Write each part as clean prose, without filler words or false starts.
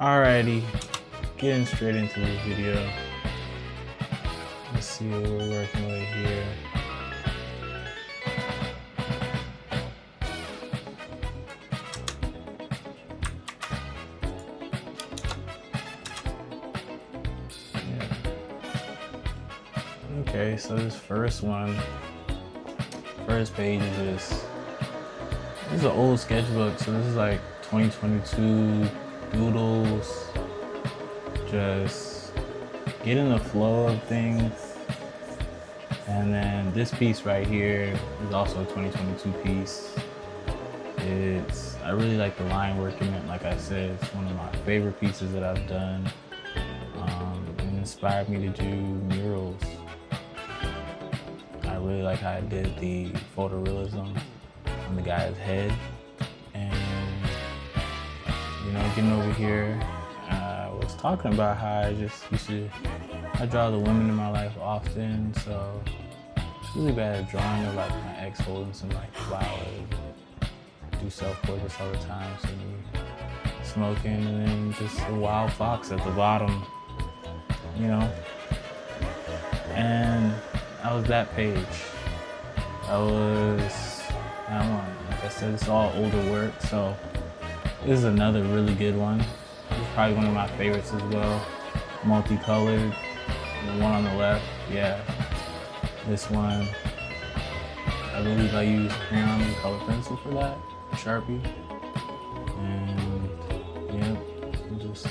Alrighty, getting straight into this video. Let's see what we're working with here. Okay, so this first page is an old sketchbook. So this is like 2022 doodles, just getting the flow of things. And then this piece right here is also a 2022 piece. I really like the line work in it. Like I said, it's one of my favorite pieces that I've done. It inspired me to do murals. I really like how I did the photorealism on the guy's head. And, getting over here, I was talking about how I draw the women in my life often, so it's really bad at drawing of like my ex holding some like flowers. Do self-portraits all the time, so me smoking and then just a wild fox at the bottom, And that was that page. Like I said, it's all older work, so this is another really good one. This is probably one of my favorites as well. Multicolored, the one on the left, yeah. This one, I believe I used crayon and color pencil for that, Sharpie. And yeah, I'm just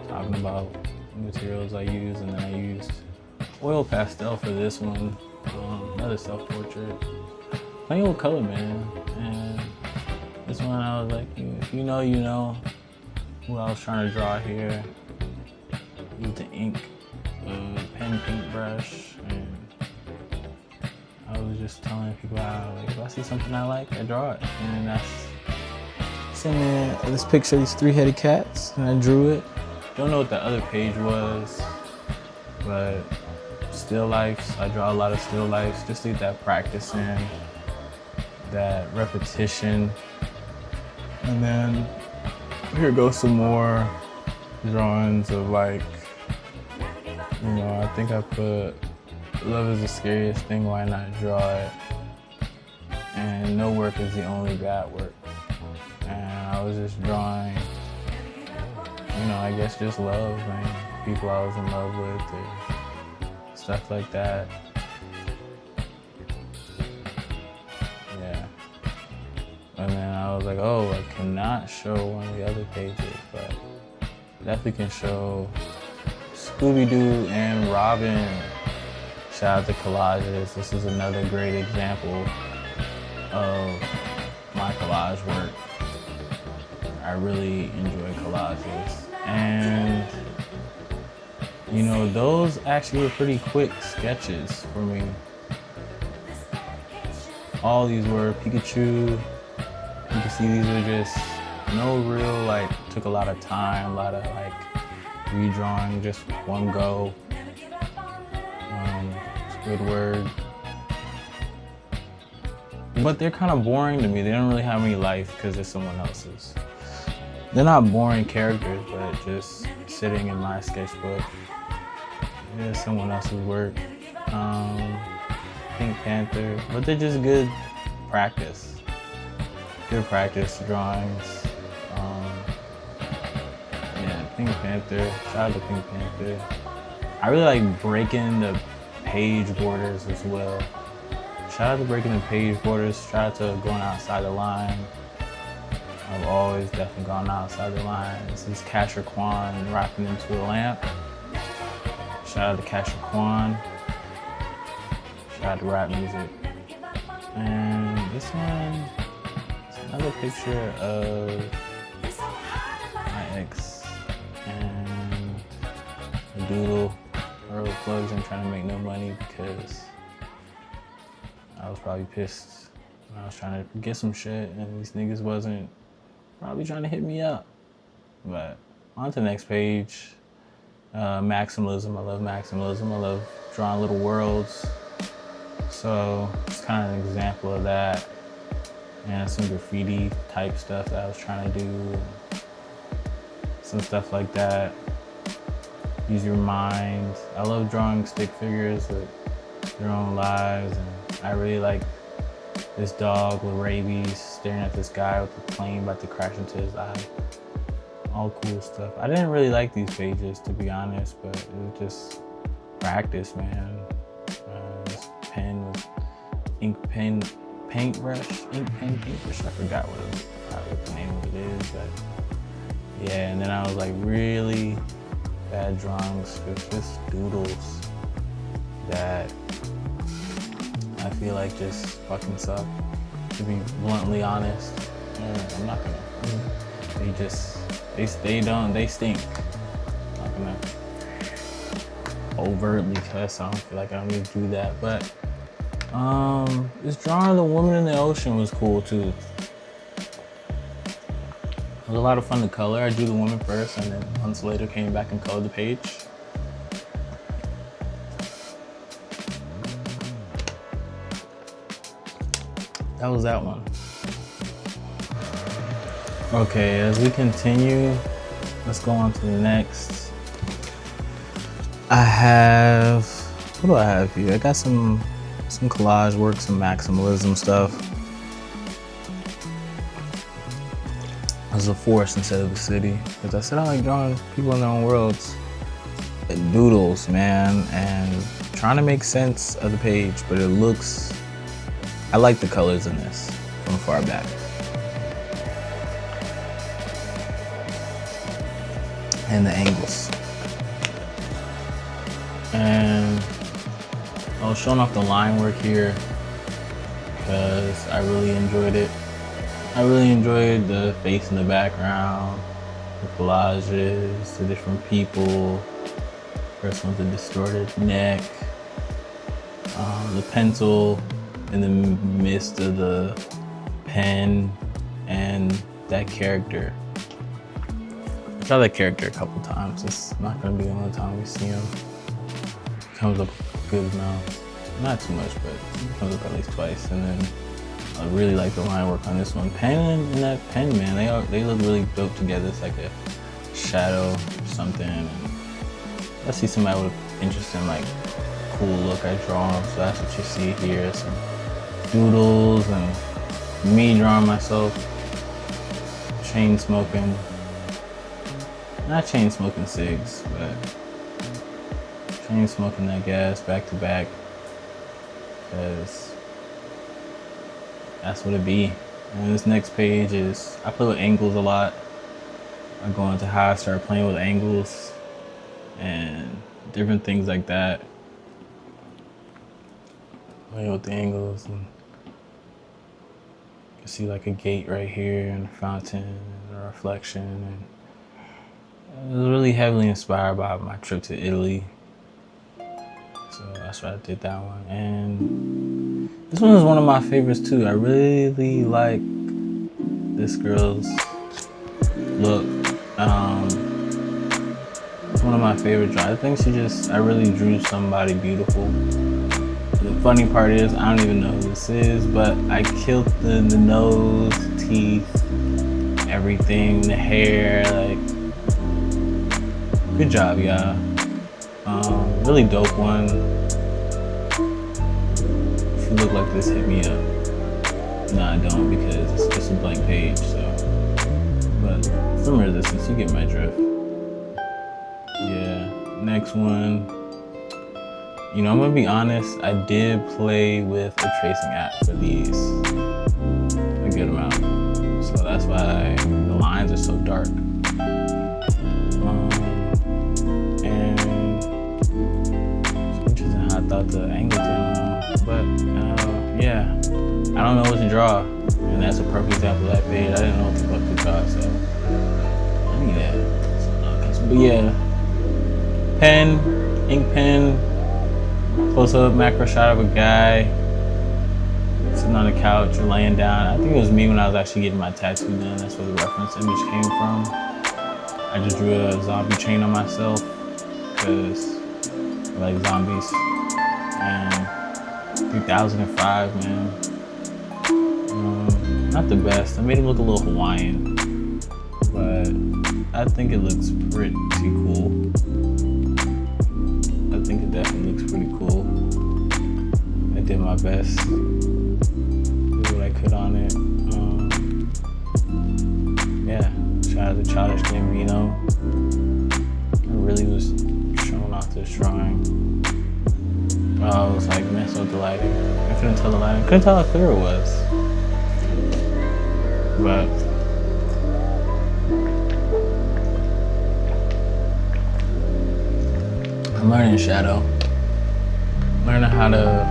talking about the materials I use, and then I used oil pastel for this one, another self-portrait. Plain old color, man. And this one I was like, if you know, you know who I was trying to draw here. Use the ink, pen paintbrush, and I was just telling people how, like, if I see something I like, I draw it. And that's sending this picture of these three-headed cats, and I drew it. Don't know what the other page was, but still lifes. I draw a lot of still lifes just to get that practice in, that repetition. And then here goes some more drawings of like, I think I put love is the scariest thing, why not draw it? And no work is the only bad work. And I was just drawing, I guess just love, man. People I was in love with, or stuff like that. Yeah. And then I was like, oh, I cannot show one of the other pages, but definitely can show Scooby-Doo and Robin. Shout out to collages. This is another great example of my collage work. I really enjoy collages. And, those actually were pretty quick sketches for me. All these were Pikachu. You can see these are just no real, took a lot of time, a lot of redrawing, just one go. Squidward. But they're kind of boring to me. They don't really have any life because they're someone else's. They're not boring characters, but just sitting in my sketchbook. It's someone else's work. Pink Panther, but they're just good practice. Good practice drawings. Pink Panther, shout out to Pink Panther. I really like breaking the page borders as well. Shout out to breaking the page borders, shout out to going outside the line. I've always definitely gone outside the line. This is Casher Kwan rapping into a lamp. Shout out to Casher Kwan. Shout out to rap music. And this one is another picture of my ex. And a doodle, early plugs. I'm trying to make no money because I was probably pissed when I was trying to get some shit and these niggas wasn't probably trying to hit me up. But on to the next page. Maximalism. I love maximalism. I love drawing little worlds. So it's kind of an example of that. And some graffiti type stuff that I was trying to do. some stuff like that. Use your mind. I love drawing stick figures with their own lives, and I really like this dog with rabies staring at this guy with a plane about to crash into his eye. All cool stuff. I didn't really like these pages, to be honest, but it was just practice, man. This pen was ink pen paintbrush. I forgot what the name of it is, but yeah. And then I was like really bad drawings with just doodles that I feel like just fucking suck, to be bluntly honest. I'm not gonna. They stink. I'm not gonna overtly cuss. I don't feel like I don't need to do that. But this drawing of the woman in the ocean was cool too. It was a lot of fun to color. I drew the woman first, and then months later came back and colored the page. That was that one. Okay, as we continue, let's go on to the next. What do I have here? I got some collage work, some maximalism stuff. As a forest instead of a city. Because I said I like drawing people in their own worlds. Doodles, man, and trying to make sense of the page, but it looks, I like the colors in this from far back. And the angles. And I was showing off the line work here because I really enjoyed it. I really enjoyed the face in the background, the collages, the different people. First one's a distorted neck, the pencil in the midst of the pen, and that character. I saw that character a couple times. It's not gonna be the only time we see him. He comes up a good amount, not too much, but he comes up at least twice. And then I really like the line work on this one. Pen and that pen, man, they look really dope together. It's like a shadow or something. And I see somebody with an interesting, like, cool look I draw. So that's what you see here. Some doodles and me drawing myself. Chain smoking. Not chain smoking cigs, but chain smoking that gas back to back. Because that's what it be. And this next page is, I play with angles a lot. I go into how I start playing with angles and different things like that. Playing with the angles, and you can see like a gate right here and a fountain and a reflection. And it was really heavily inspired by my trip to Italy. So that's why I did that one. And this one is one of my favorites too. I really like this girl's look. It's one of my favorite drawings. I think I really drew somebody beautiful. The funny part is, I don't even know who this is, but I killed the nose, the teeth, everything, the hair, like, good job, y'all. Really dope one. If you look like this, hit me up. No, I don't, because it's just a blank page, so. But some resistance, you get my drift. Yeah, next one. You know, I'm gonna be honest, I did play with a tracing app for these a good amount. So that's why the lines are so dark. And it's interesting how I thought the angle came. But yeah, I don't know what to draw. And that's a perfect example of that page. I didn't know what the fuck to draw, so I need that. But yeah, pen, ink pen, close-up macro shot of a guy sitting on a couch or laying down. I think it was me when I was actually getting my tattoo done. That's where the reference image came from. I just drew a zombie chain on myself because I like zombies. And 2005, man. Not the best. I made him look a little Hawaiian, but I think it looks pretty cool. I think it definitely looks pretty cool. I did my best, did what I could on it. Yeah, shout out to Childish Gambino. I really was showing off this drawing. I was like messing with the lighting. I couldn't tell the lighting. Couldn't tell how clear it was. But I'm learning shadow. Learning how to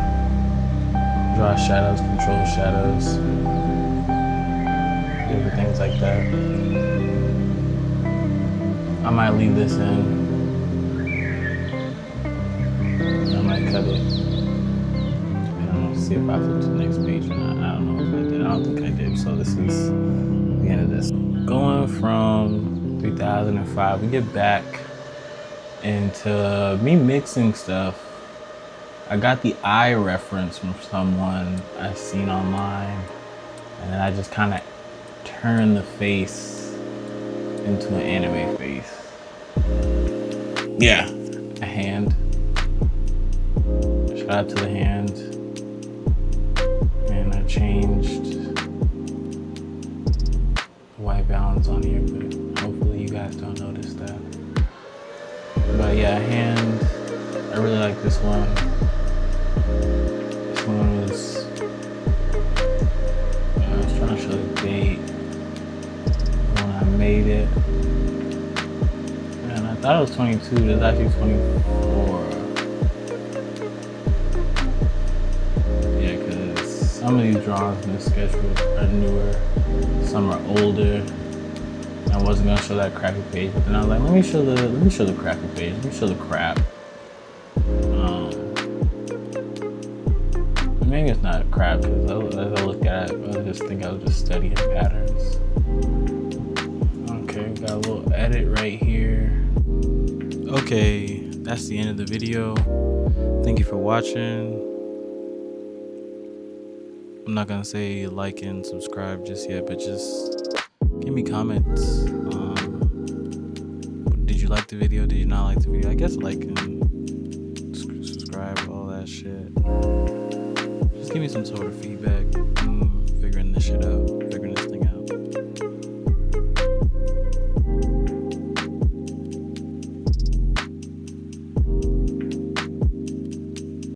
draw shadows, control shadows, different things like that. I might leave this in. I might cut it. I don't know, see if I flip to the next page or not. I don't know if I did. I don't think I did. So this is the end of this. Going from 2005, we get back into me mixing stuff. I got the eye reference from someone I seen online, and then I just kind of turned the face into an anime face. Yeah, a hand. Shout out to the hand. And I changed the white balance on here, but hopefully you guys don't notice that. But yeah, hand. I really like this one. This one was, I was trying to show the date when I made it. And I thought it was 22, it's actually 24. Yeah, because some of these drawings in the sketchbook are newer, some are older. I wasn't gonna show that crappy page, but then I was like, let me show the crappy page. Let me show the crap. Maybe it's not crap, because as I look at it, I just think I was just studying patterns. Okay, got a little edit right here. Okay, that's the end of the video. Thank you for watching. I'm not gonna say like and subscribe just yet, but just give me comments. Did you like the video? Did you not like the video? I guess like and subscribe, all that shit. Just give me some sort of feedback. I'm figuring this shit out.